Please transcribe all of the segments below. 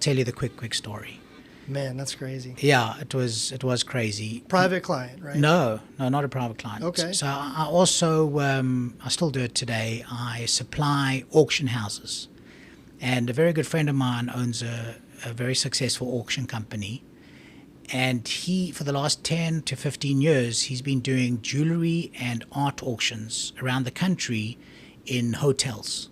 tell you the quick story. Man, that's crazy. Yeah, it was crazy. Private client, right? No, not a private client. Okay. So I also, I still do it today. I supply auction houses. And a very good friend of mine owns a very successful auction company. And he, for the last 10 to 15 years, he's been doing jewelry and art auctions around the country in hotels.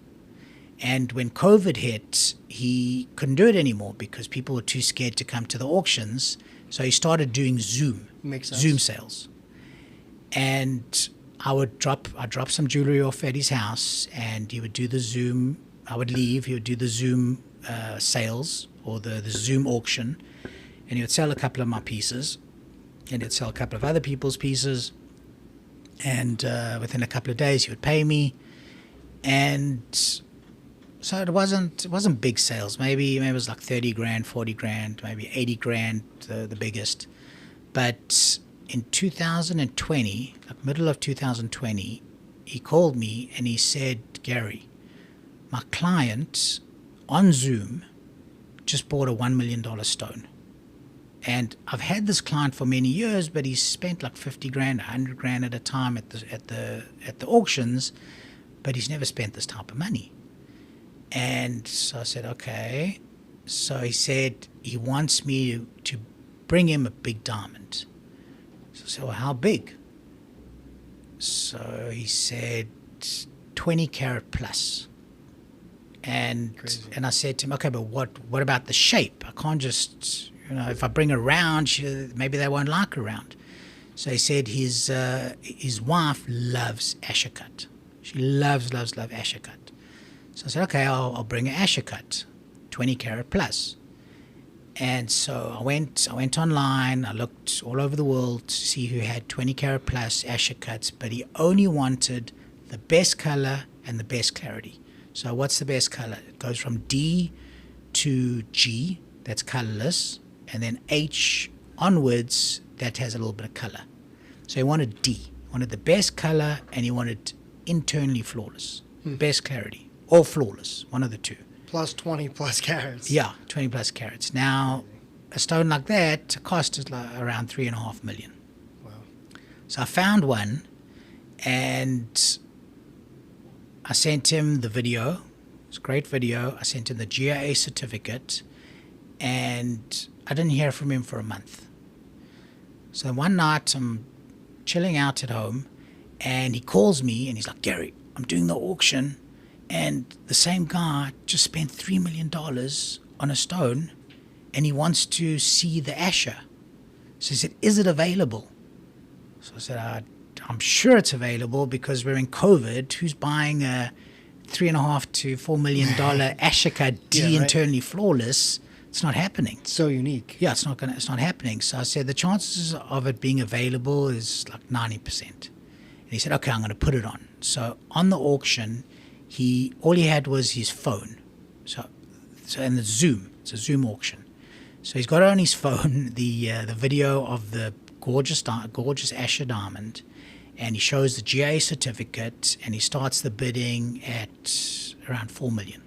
And when COVID hit, he couldn't do it anymore because people were too scared to come to the auctions. So he started doing Zoom sales. And I'd drop some jewelry off at his house, and he would do the Zoom. I would leave. He would do the Zoom sales or the Zoom auction, and he would sell a couple of my pieces, and he'd sell a couple of other people's pieces. And within a couple of days, he would pay me, and so it wasn't big sales. Maybe it was like 30 grand, 40 grand, maybe 80 grand, the biggest. But in 2020, like middle of 2020, he called me and he said, Gary, my client on Zoom just bought a $1 million stone. And I've had this client for many years, but he's spent like 50 grand, 100 grand at a time at the auctions, but he's never spent this type of money. And so I said, okay. So he said he wants me to bring him a big diamond. So I said, well, how big? So he said 20 carat plus. And I said to him, okay, but what about the shape? I can't just, if I bring her around, maybe they won't like her around. So he said his wife loves Asher cut. She loves Asher cut. So I said, okay, I'll bring an Asher cut, 20 carat plus. And so I went online. I looked all over the world to see who had 20 carat plus Asher cuts, but he only wanted the best color and the best clarity. So what's the best color? It goes from D to G, that's colorless, and then H onwards, that has a little bit of color. So he wanted D. He wanted the best color, and he wanted internally flawless, best clarity. Or flawless, one of the two. Plus 20 plus carats. Yeah, 20 plus carats. Now, a stone like that cost is like around 3.5 million. Wow. So I found one, and I sent him the video. It's a great video. I sent him the GIA certificate, and I didn't hear from him for a month. So one night, I'm chilling out at home, and he calls me, and he's like, Gary, I'm doing the auction, and the same guy just spent $3 million on a stone, and he wants to see the Asher. So he said, is it available? So I said, I'm sure it's available because we're in COVID. Who's buying a $3.5 to $4 million Asher cut D internally flawless? It's not happening. It's so unique. Yeah, it's not happening. So I said, the chances of it being available is like 90%. And he said, okay, I'm going to put it on. So on the auction, all he had was his phone. So and the Zoom. It's a Zoom auction. So he's got on his phone the video of the gorgeous Asher diamond, and he shows the GA certificate, and he starts the bidding at around $4 million.